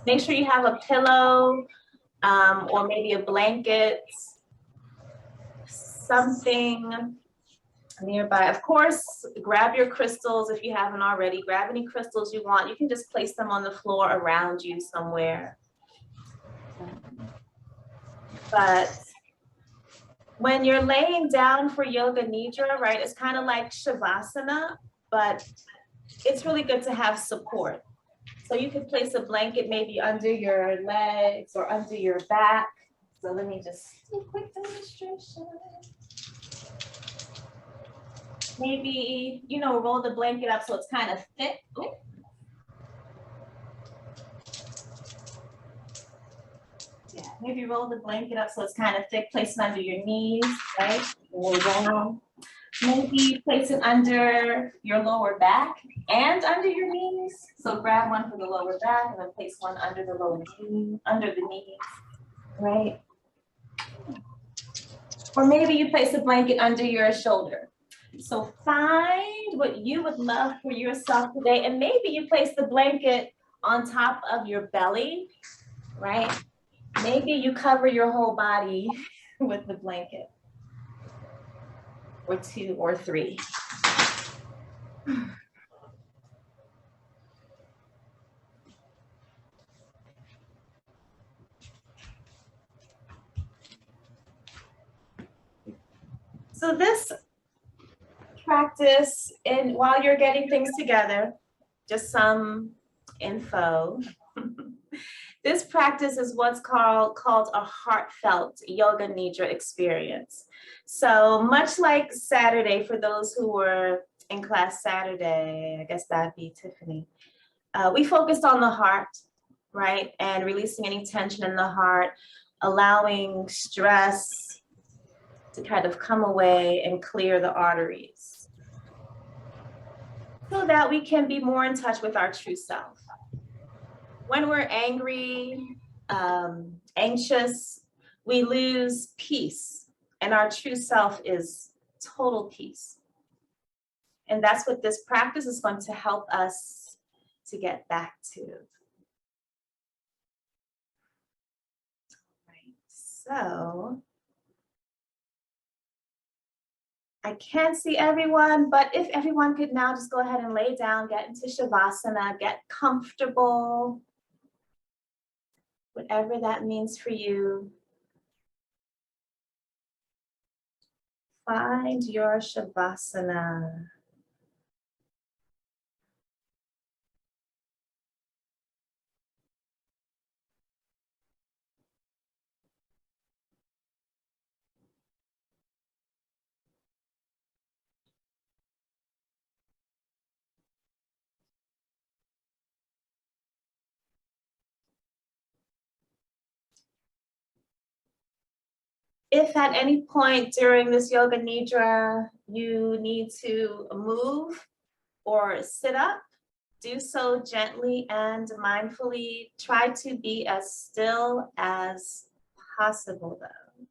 Make sure you have a pillow or maybe a blanket, something nearby. Of course, grab your crystals if you haven't already. Grab any crystals you want. You can just place them on the floor around you somewhere. But when you're laying down for Yoga Nidra, right, it's kind of like Shavasana, but it's really good to have support. So you could place a blanket maybe under your legs or under your back. So let me just do a quick demonstration. Maybe, you know, roll the blanket up so it's kind of thick. Ooh. Yeah, maybe roll the blanket up so it's kind of thick, place it under your knees, right? Roll down. Maybe place it under your lower back and under your knees. So grab one for the lower back and then place one under the lower knee, under the knees, right? Or maybe you place a blanket under your shoulder. So find what you would love for yourself today. And maybe you place the blanket on top of your belly, right? Maybe you cover your whole body with the blanket, or two or three. So this practice, and while you're getting things together, just some info. This practice is what's called a heartfelt Yoga Nidra experience. So much like Saturday, for those who were in class Saturday, I guess that'd be Tiffany, we focused on the heart, right? And releasing any tension in the heart, allowing stress to kind of come away and clear the arteries so that we can be more in touch with our true self. When we're angry, anxious, we lose peace, and our true self is total peace. And that's what this practice is going to help us to get back to. Right, so I can't see everyone, but if everyone could now just go ahead and lay down, get into Shavasana, get comfortable, whatever that means for you. Find your Shavasana. If at any point during this Yoga Nidra you need to move or sit up, do so gently and mindfully. Try to be as still as possible though.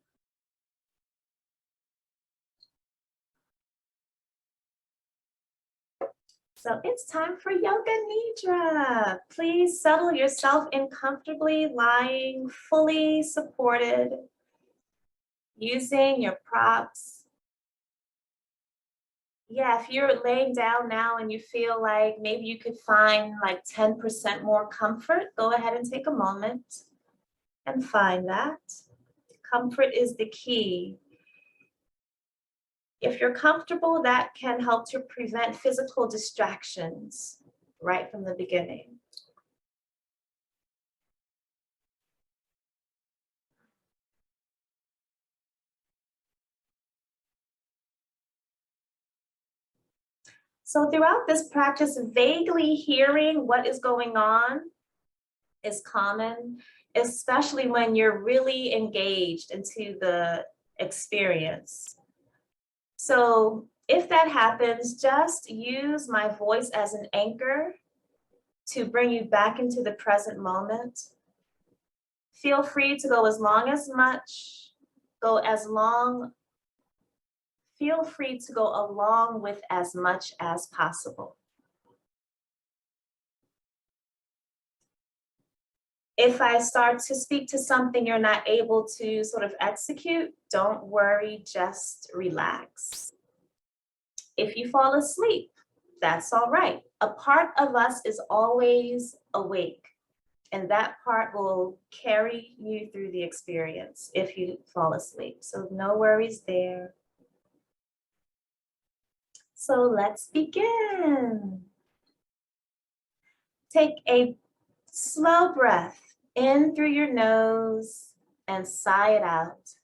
So it's time for Yoga Nidra. Please settle yourself in comfortably, lying fully supported, using your props. Yeah, if you're laying down now and you feel like maybe you could find like 10% more comfort, go ahead and take a moment and find that. Comfort is the key. If you're comfortable, that can help to prevent physical distractions right from the beginning. So throughout this practice, vaguely hearing what is going on is common, especially when you're really engaged into the experience. So if that happens, just use my voice as an anchor to bring you back into the present moment. Feel free to go as long as much, feel free to go along with as much as possible. If I start to speak to something you're not able to sort of execute, don't worry, just relax. If you fall asleep, that's all right. A part of us is always awake, and that part will carry you through the experience if you fall asleep. So no worries there. So let's begin. Take a slow breath in through your nose and sigh it out.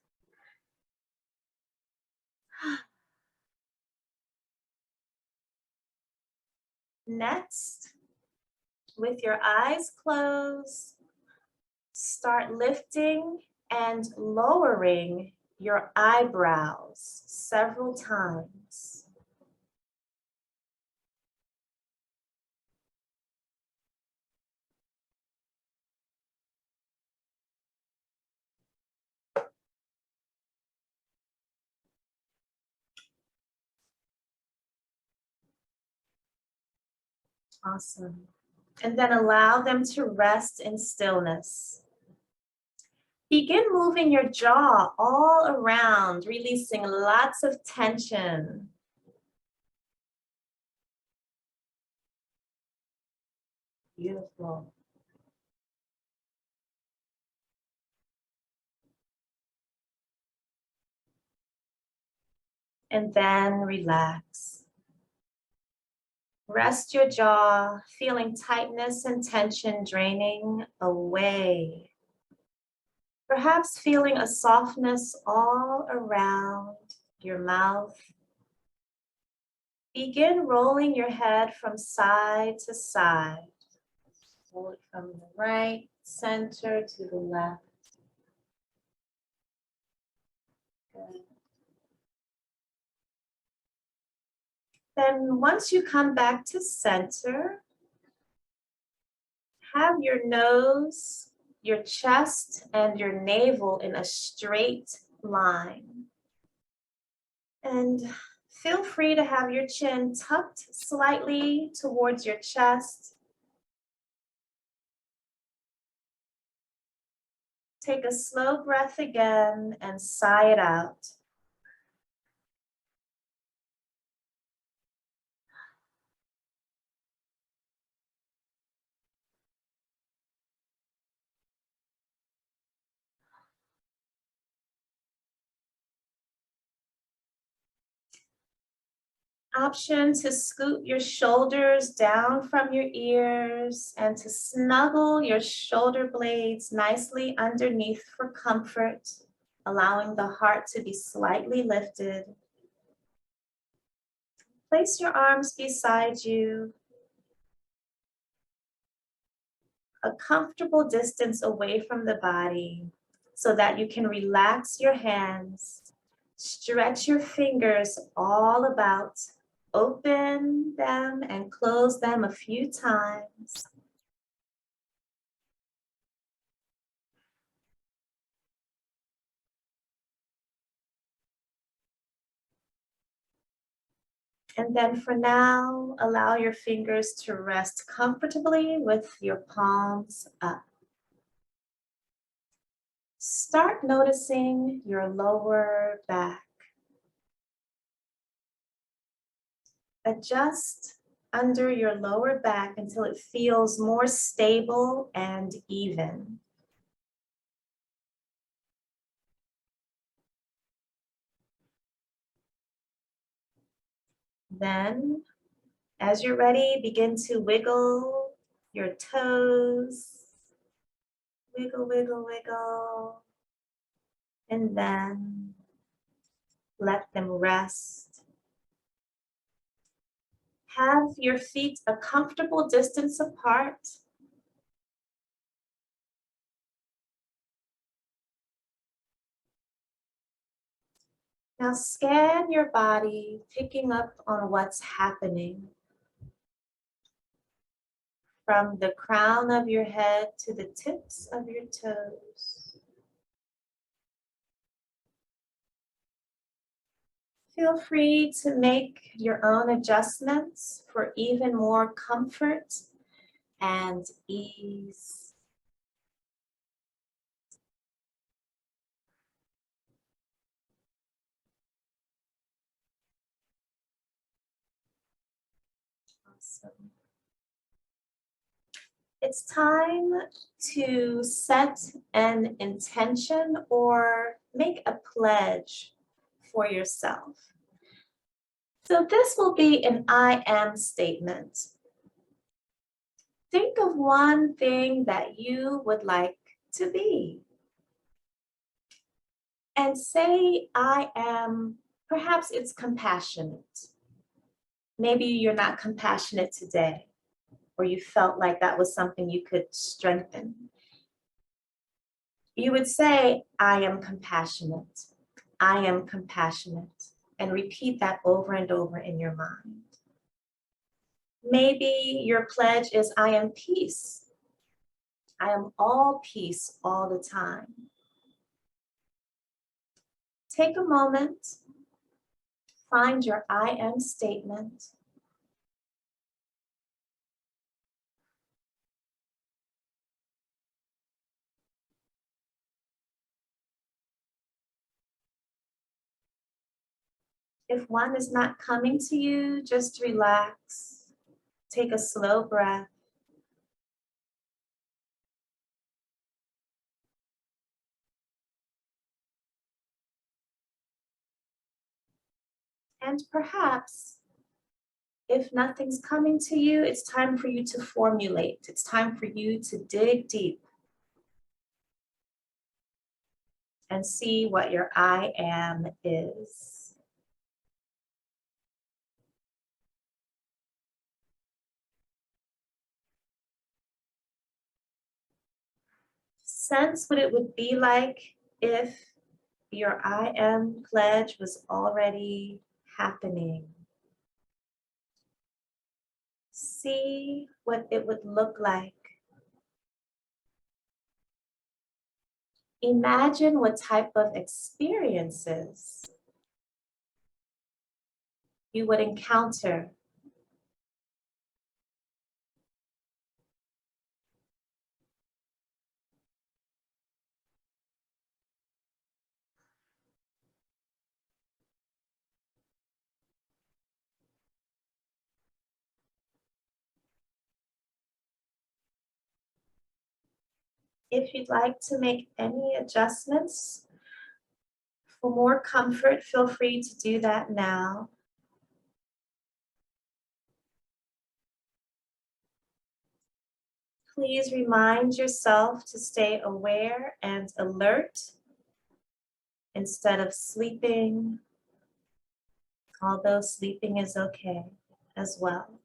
Next, with your eyes closed, start lifting and lowering your eyebrows several times. Awesome. And then allow them to rest in stillness. Begin moving your jaw all around, releasing lots of tension. Beautiful. And then relax. Rest your jaw, feeling tightness and tension draining away. Perhaps feeling a softness all around your mouth. Begin rolling your head from side to side. Roll it from the right center to the left. Good. Then once you come back to center, have your nose, your chest, and your navel in a straight line. And feel free to have your chin tucked slightly towards your chest. Take a slow breath again and sigh it out. Option to scoot your shoulders down from your ears and to snuggle your shoulder blades nicely underneath for comfort, allowing the heart to be slightly lifted. Place your arms beside you, a comfortable distance away from the body so that you can relax your hands, stretch your fingers all about. Open them and close them a few times. And then for now, allow your fingers to rest comfortably with your palms up. Start noticing your lower back. Adjust under your lower back until it feels more stable and even. Then, as you're ready, begin to wiggle your toes. Wiggle, wiggle, wiggle. And then let them rest. Have your feet a comfortable distance apart. Now scan your body, picking up on what's happening. From the crown of your head to the tips of your toes. Feel free to make your own adjustments for even more comfort and ease. Awesome. It's time to set an intention or make a pledge for yourself. So this will be an I am statement. Think of one thing that you would like to be. And say, I am, perhaps it's compassionate. Maybe you're not compassionate today, or you felt like that was something you could strengthen. You would say, I am compassionate. I am compassionate. And repeat that over and over in your mind. Maybe your pledge is, I am peace. I am all peace all the time. Take a moment, find your I am statement. If one is not coming to you, just relax. Take a slow breath. And perhaps, if nothing's coming to you, it's time for you to formulate. It's time for you to dig deep and see what your I am is. Sense what it would be like if your I am pledge was already happening. See what it would look like. Imagine what type of experiences you would encounter. If you'd like to make any adjustments for more comfort, feel free to do that now. Please remind yourself to stay aware and alert instead of sleeping, although sleeping is okay as well.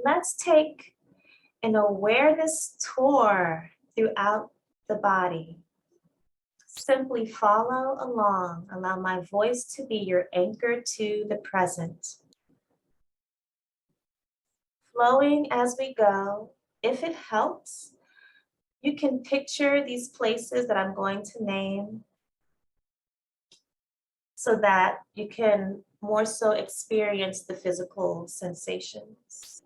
Let's take an awareness tour throughout the body. Simply follow along. Allow my voice to be your anchor to the present. Flowing as we go. If it helps, you can picture these places that I'm going to name so that you can more so experience the physical sensations.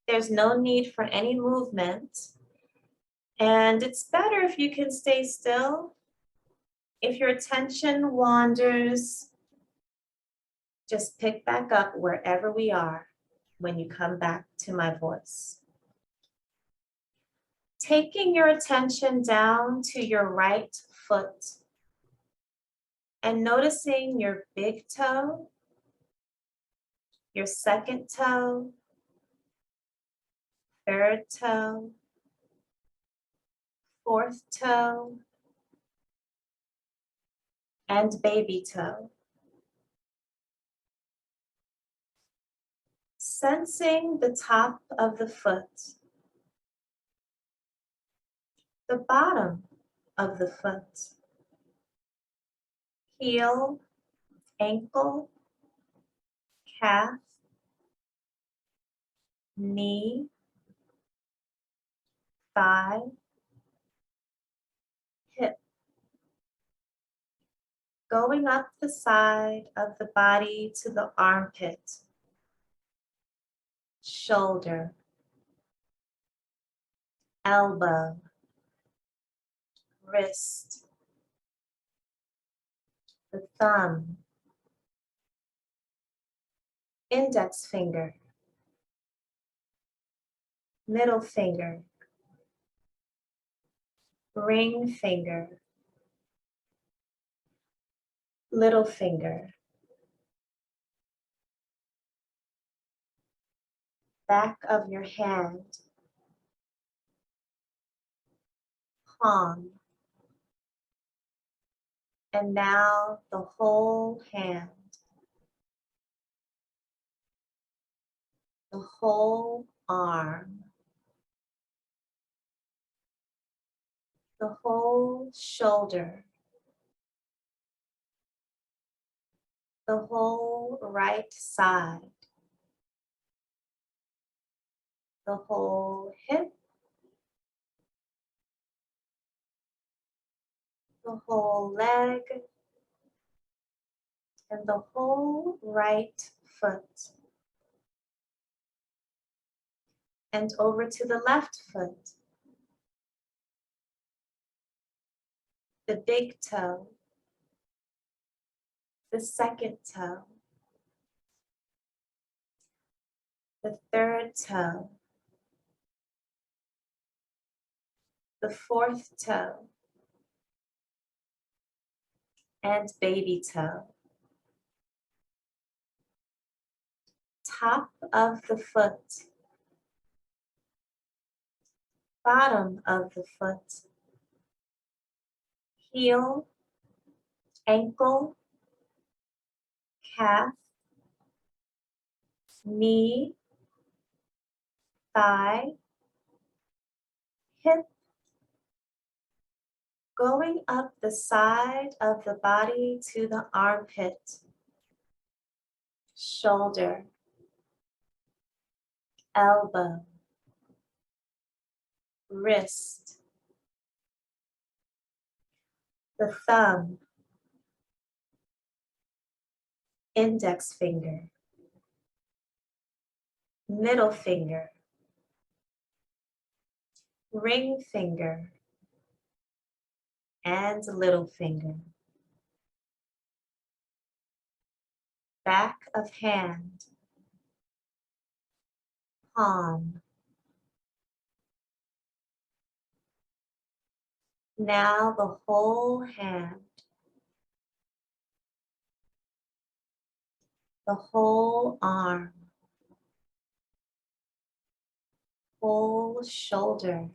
There's no need for any movement, and it's better if you can stay still. If your attention wanders, just pick back up wherever we are when you come back to my voice. Taking your attention down to your right foot and noticing your big toe, your second toe, third toe, fourth toe, and baby toe. Sensing the top of the foot, the bottom of the foot, heel, ankle, calf, knee, thigh, hip. Going up the side of the body to the armpit, shoulder, elbow, wrist, the thumb, index finger, middle finger, ring finger, little finger, back of your hand, palm, and now the whole hand, the whole arm, the whole shoulder, the whole right side, the whole hip, the whole leg, and the whole right foot. And over to the left foot, the big toe, the second toe, the third toe, the fourth toe, and baby toe. Top of the foot, bottom of the foot, heel, ankle, calf, knee, thigh, hip, going up the side of the body to the armpit, shoulder, elbow, wrist, the thumb, index finger, middle finger, ring finger, and little finger. Back of hand, palm. Now the whole hand, the whole arm, whole shoulder,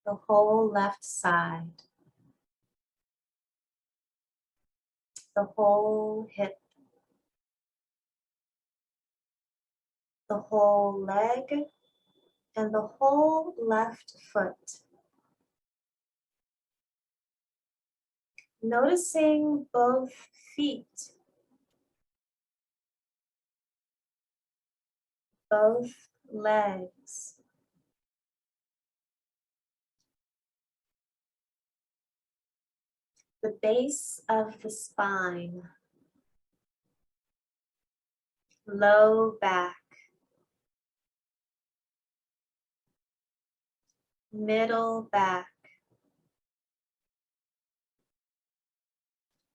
the whole left side, the whole hip, the whole leg, and the whole left foot. Noticing both feet, both legs. The base of the spine, low back, middle back,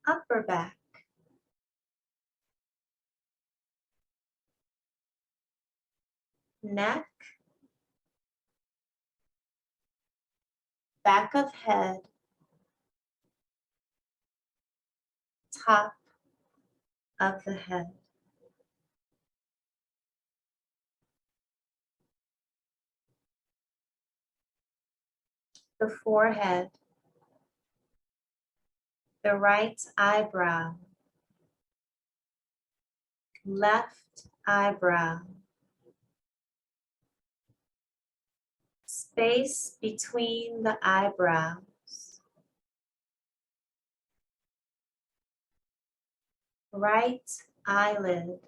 upper back, neck, back of head, top of the head. The forehead, the right eyebrow, left eyebrow, space between the eyebrows, right eyelid,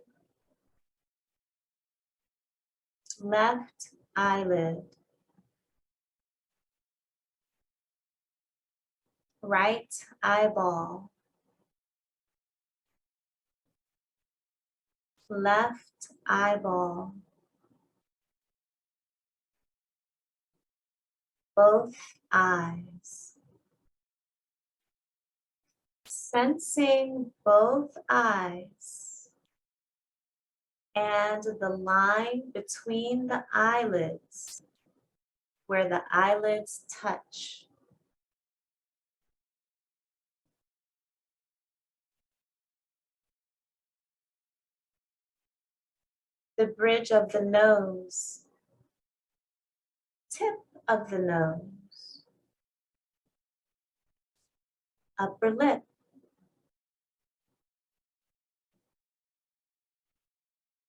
left eyelid, right eyeball, left eyeball, both eyes. Sensing both eyes and the line between the eyelids where the eyelids touch. The bridge of the nose, tip of the nose, upper lip,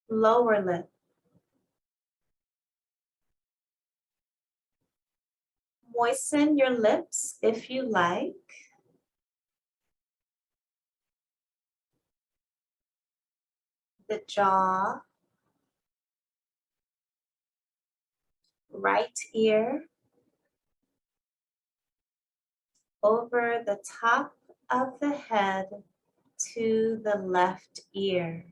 lower lip. Moisten your lips if you like. The jaw, right ear, over the top of the head to the left ear.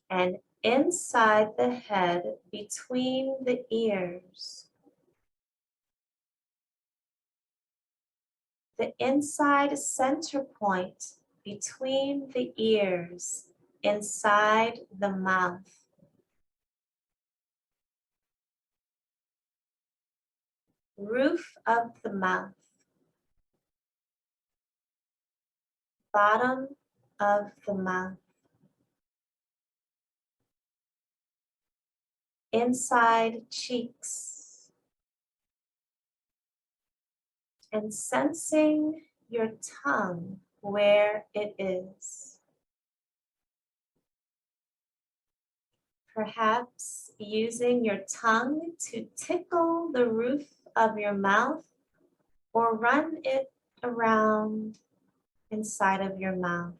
And inside the head between the ears. The inside center point between the ears, inside the mouth. Roof of the mouth. Bottom of the mouth. Inside cheeks. And sensing your tongue where it is. Perhaps using your tongue to tickle the roof of your mouth or run it around inside of your mouth.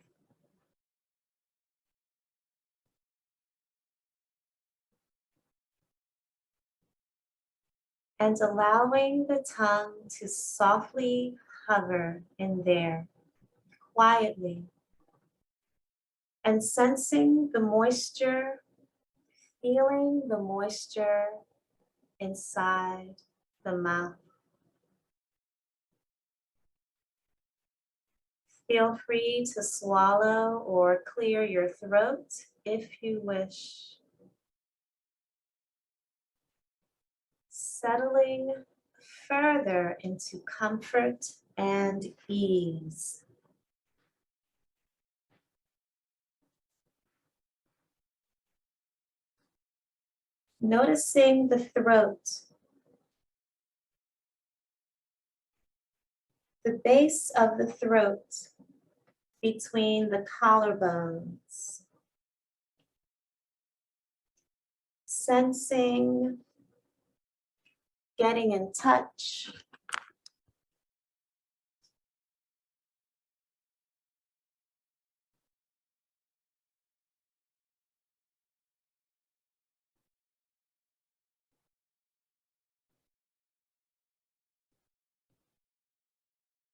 And allowing the tongue to softly hover in there, quietly. And sensing the moisture, feeling the moisture inside the mouth. Feel free to swallow or clear your throat if you wish. Settling further into comfort and ease. Noticing the throat, the base of the throat between the collarbones. Sensing, getting in touch.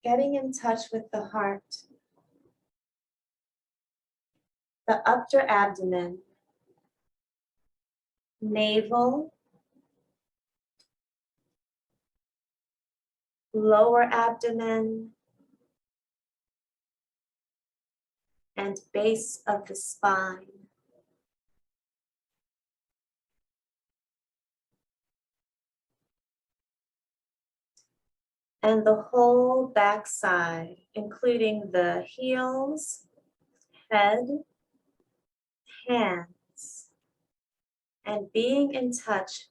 Getting in touch with the heart. The upper abdomen, navel, lower abdomen, and base of the spine. And the whole backside, including the heels, head, hands, and being in touch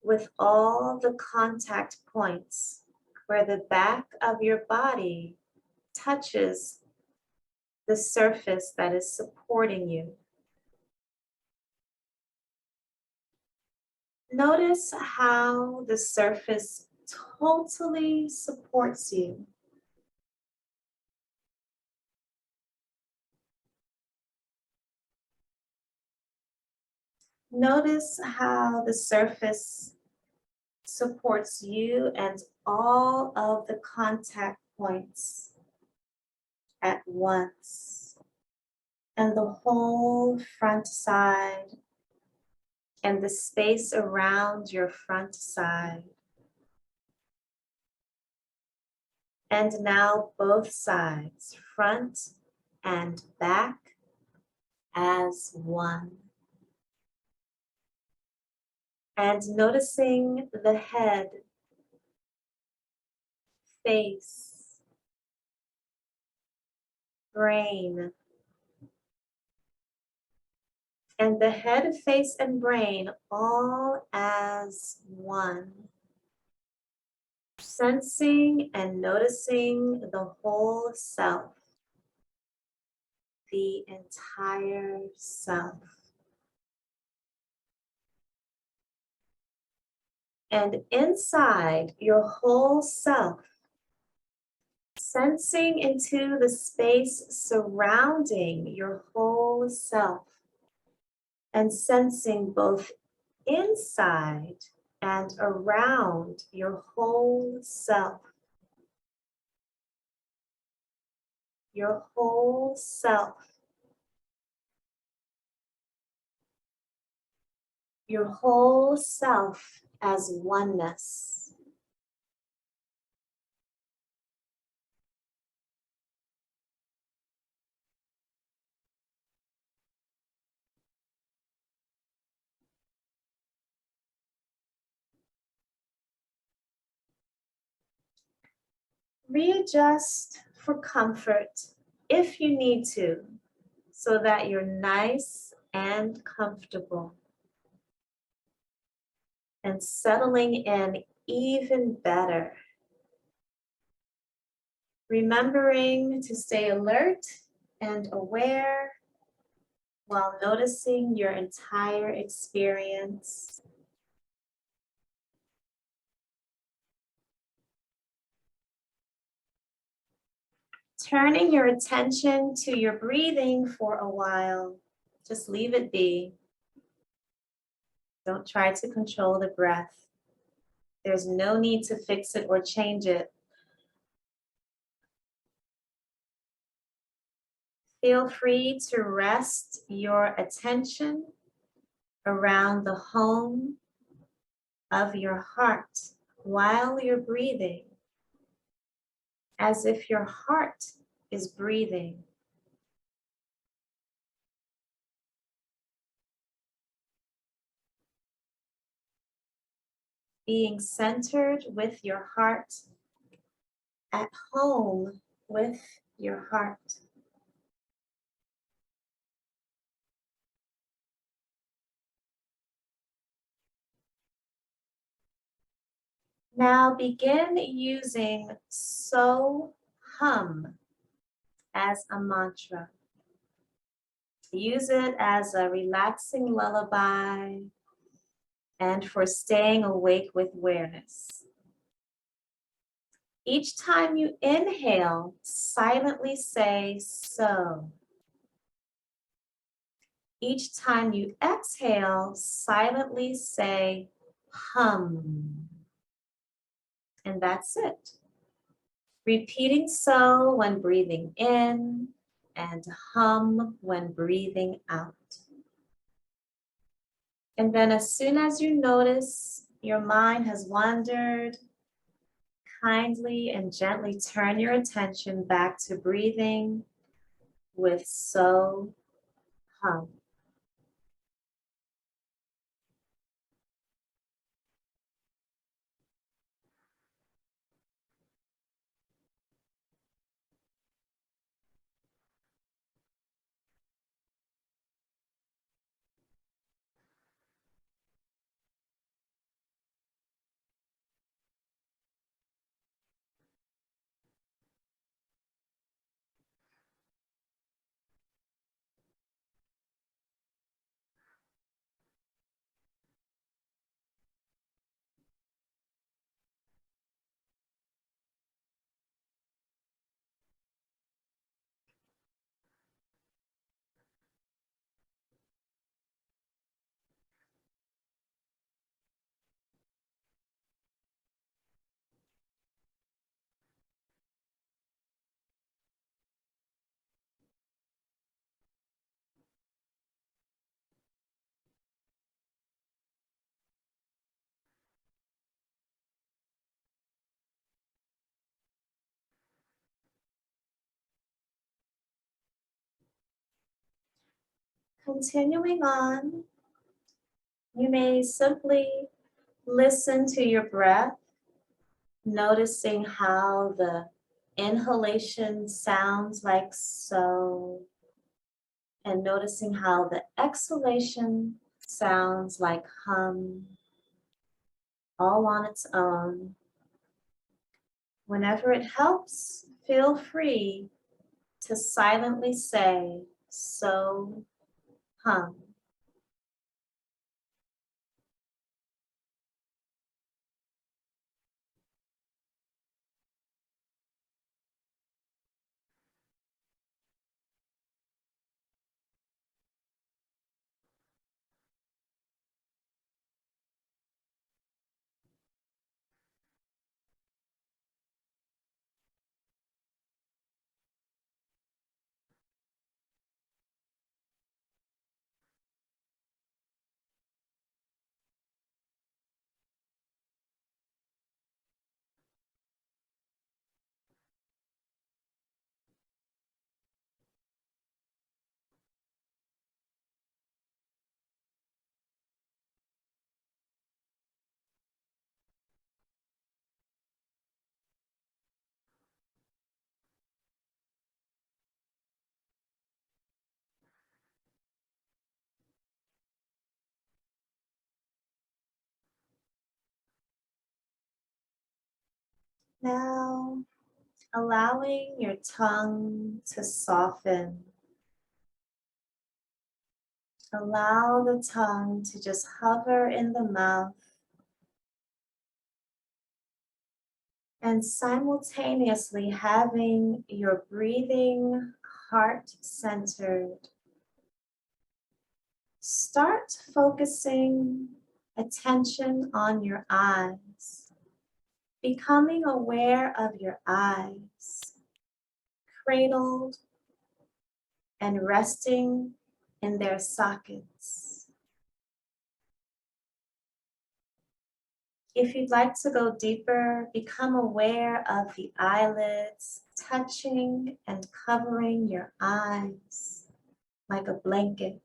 with all the contact points where the back of your body touches the surface that is supporting you. Notice how the surface totally supports you. Notice how the surface supports you and all of the contact points at once, and the whole front side and the space around your front side. And now both sides, front and back, as one. And noticing the head, face, brain, and the head, face, and brain all as one. Sensing and noticing the whole self, the entire self. And inside your whole self, sensing into the space surrounding your whole self, and sensing both inside and around your whole self. Your whole self. Your whole self as oneness. Readjust for comfort if you need to, so that you're nice and comfortable. And settling in even better. Remembering to stay alert and aware while noticing your entire experience. Turning your attention to your breathing for a while. Just leave it be. Don't try to control the breath. There's no need to fix it or change it. Feel free to rest your attention around the home of your heart while you're breathing, as if your heart is breathing. Being centered with your heart, at home with your heart. Now begin using so hum as a mantra. Use it as a relaxing lullaby and for staying awake with awareness. Each time you inhale, silently say so. Each time you exhale, silently say hum. And that's it. Repeating so when breathing in and hum when breathing out. And then as soon as you notice your mind has wandered, kindly and gently turn your attention back to breathing with so hum. Continuing on, you may simply listen to your breath, noticing how the inhalation sounds like so, and noticing how the exhalation sounds like hum, all on its own. Whenever it helps, feel free to silently say, so, hum. Now, allowing your tongue to soften. Allow the tongue to just hover in the mouth and simultaneously having your breathing heart-centered. Start focusing attention on your eyes, becoming aware of your eyes, cradled and resting in their sockets. If you'd like to go deeper, become aware of the eyelids touching and covering your eyes like a blanket.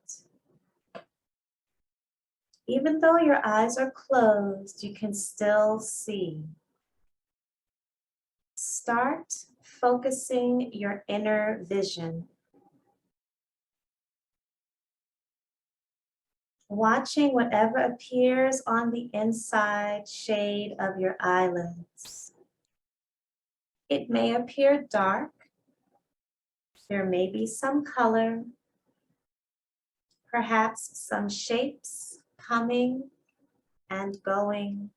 Even though your eyes are closed, you can still see. Start focusing your inner vision. Watching whatever appears on the inside shade of your eyelids. It may appear dark. There may be some color, perhaps some shapes coming and going.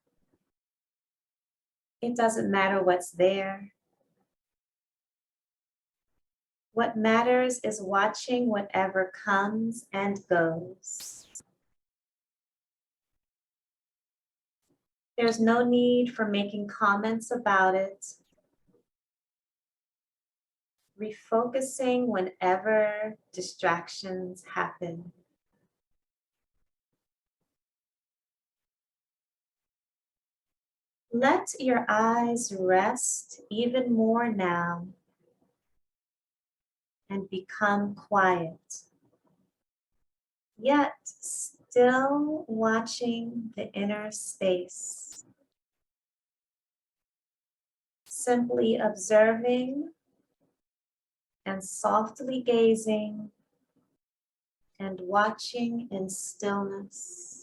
It doesn't matter what's there. What matters is watching whatever comes and goes. There's no need for making comments about it. Refocusing whenever distractions happen. Let your eyes rest even more now and become quiet, yet still watching the inner space. Simply observing and softly gazing and watching in stillness.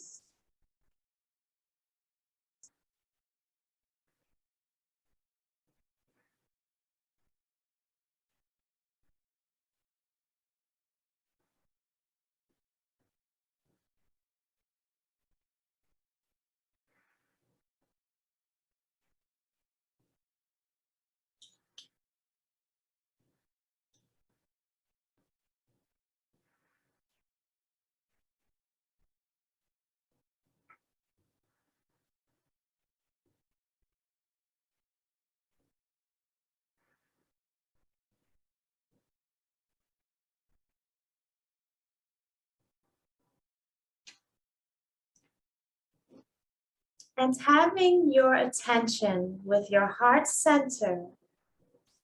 And having your attention with your heart center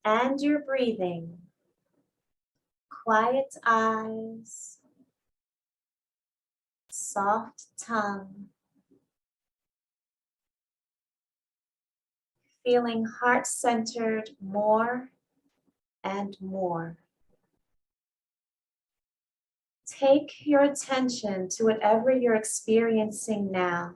and your breathing, quiet eyes, soft tongue, feeling heart-centered more and more. Take your attention to whatever you're experiencing now.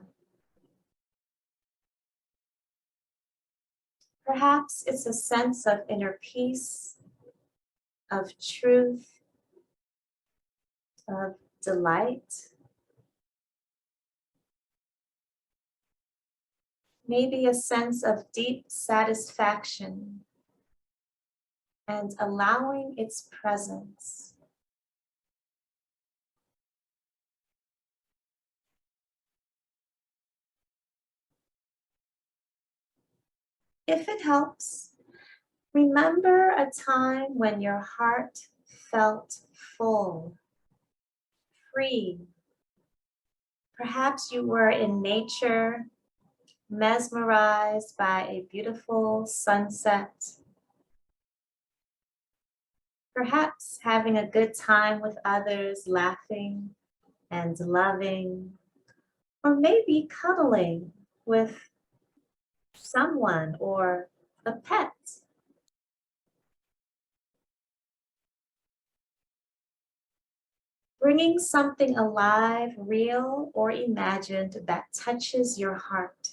Perhaps it's a sense of inner peace, of truth, of delight. Maybe a sense of deep satisfaction and allowing its presence. If it helps, remember a time when your heart felt full, free. Perhaps you were in nature, mesmerized by a beautiful sunset. Perhaps having a good time with others, laughing and loving, or maybe cuddling with someone or a pet. Bringing something alive, real or imagined, that touches your heart.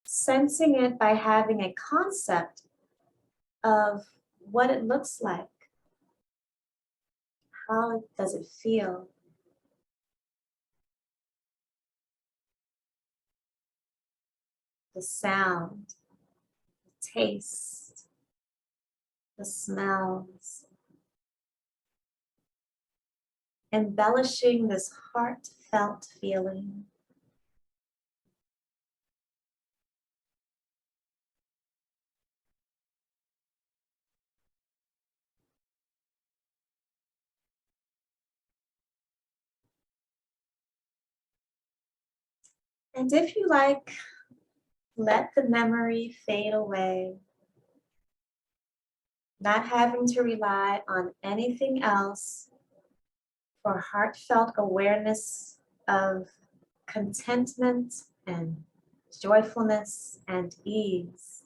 Sensing it by having a concept of what it looks like. How does it feel? The sound, the taste, the smells. Embellishing this heartfelt feeling. And if you like, let the memory fade away, not having to rely on anything else for heartfelt awareness of contentment and joyfulness and ease.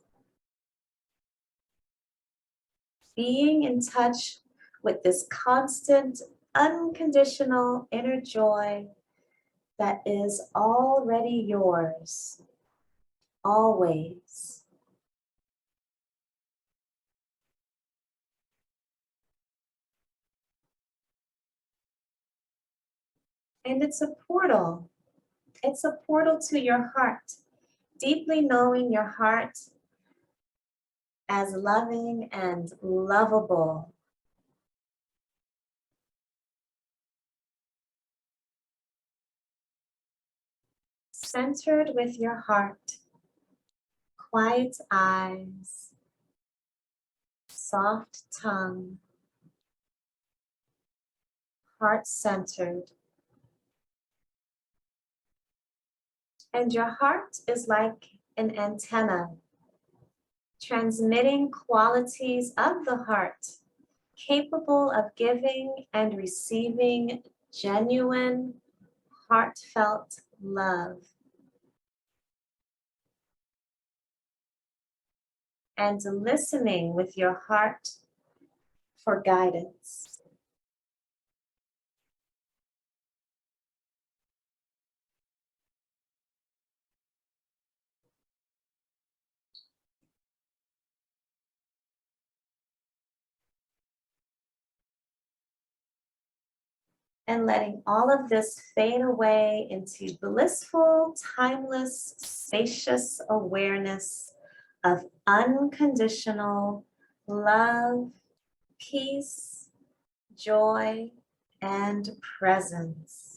Being in touch with this constant, unconditional inner joy that is already yours, always. And it's a portal. It's a portal to your heart. Deeply knowing your heart as loving and lovable. Centered with your heart. Quiet eyes. Soft tongue. Heart-centered. And your heart is like an antenna, transmitting qualities of the heart, capable of giving and receiving genuine, heartfelt love. And listening with your heart for guidance. And letting all of this fade away into blissful, timeless, spacious awareness of unconditional love, peace, joy, and presence.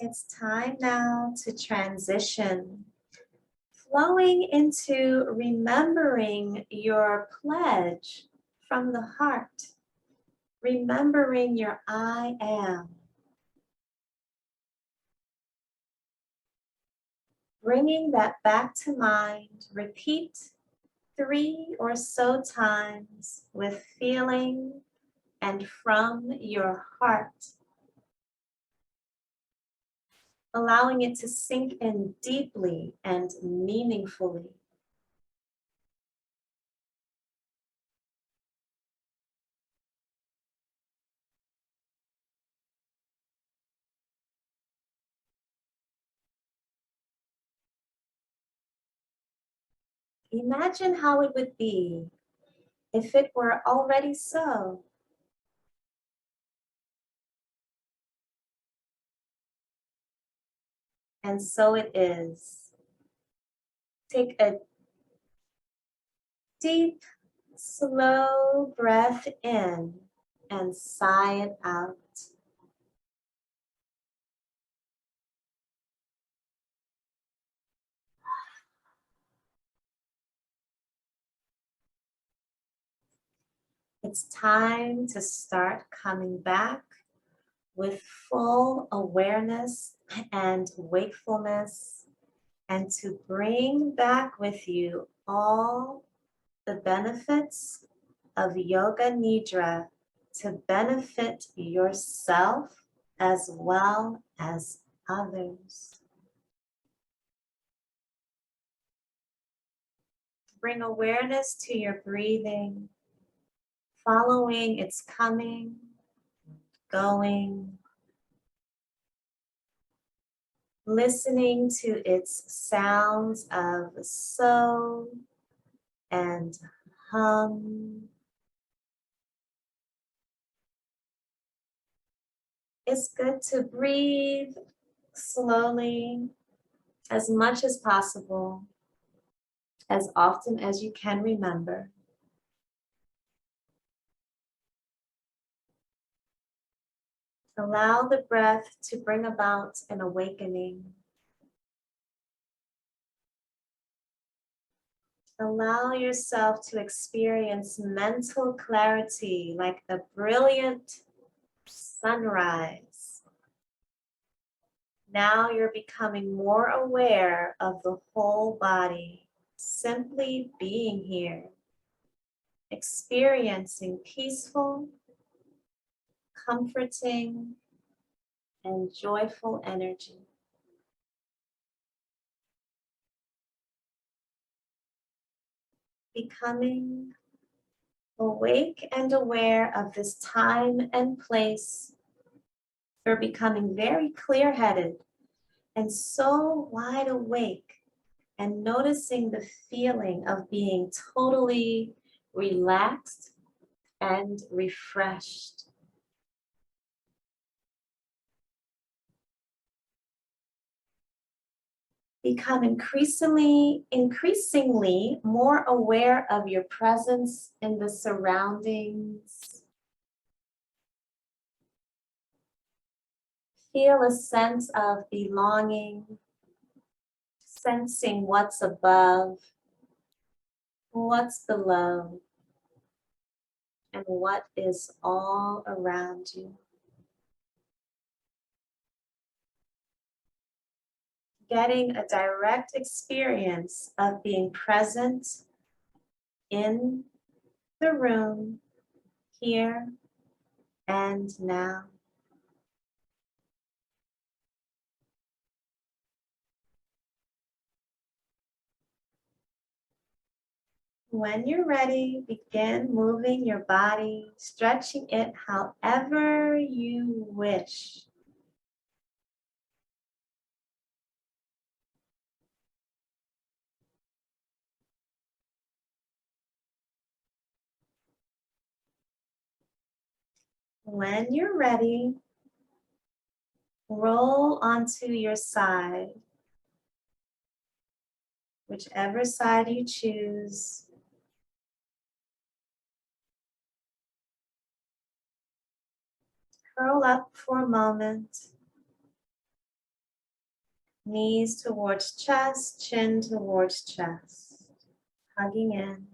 It's time now to transition, flowing into remembering your pledge from the heart, remembering your I am. Bringing that back to mind, repeat 3 or so times with feeling and from your heart, allowing it to sink in deeply and meaningfully. Imagine how it would be if it were already so. And so it is. Take a deep, slow breath in and sigh it out. It's time to start coming back with full awareness and wakefulness, and to bring back with you all the benefits of Yoga Nidra to benefit yourself as well as others. Bring awareness to your breathing, following its coming, going, listening to its sounds of so and hum. It's good to breathe slowly, as much as possible, as often as you can remember. Allow the breath to bring about an awakening. Allow yourself to experience mental clarity like the brilliant sunrise. Now you're becoming more aware of the whole body, simply being here, experiencing peaceful, comforting, and joyful energy. Becoming awake and aware of this time and place. You're becoming very clear-headed and so wide awake, and noticing the feeling of being totally relaxed and refreshed. Become increasingly more aware of your presence in the surroundings. Feel a sense of belonging, sensing what's above, what's below, and what is all around you. Getting a direct experience of being present in the room, here and now. When you're ready, begin moving your body, stretching it however you wish. When you're ready, roll onto your side, whichever side you choose. Curl up for a moment Knees towards chest, chin towards chest. Hugging in.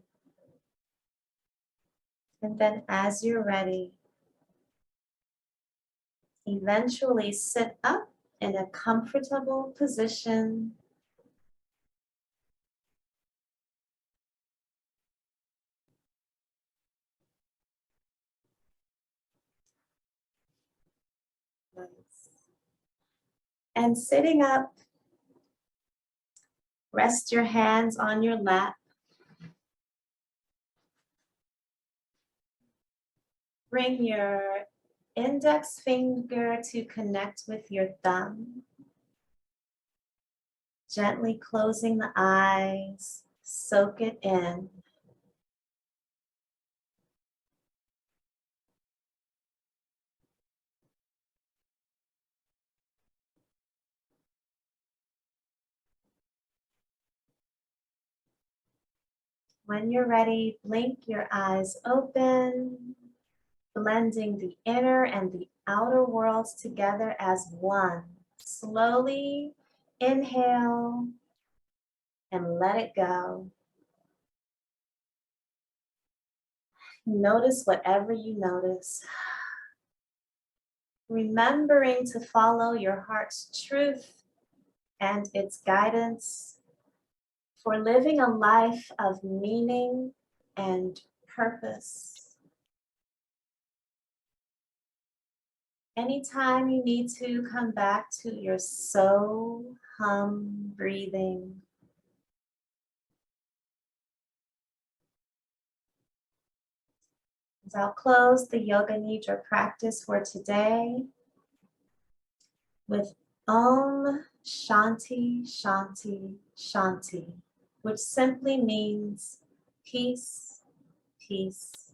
And then as you're ready, eventually sit up in a comfortable position. Nice. And sitting up, rest your hands on your lap. Bring your index finger to connect with your thumb. Gently closing the eyes, soak it in. When you're ready, blink your eyes open, blending the inner and the outer worlds together as one. Slowly inhale and let it go. Notice whatever you notice. Remembering to follow your heart's truth and its guidance for living a life of meaning and purpose. Anytime you need to come back to your so hum breathing. As I'll close the Yoga Nidra practice for today with Om Shanti Shanti Shanti, which simply means peace, peace,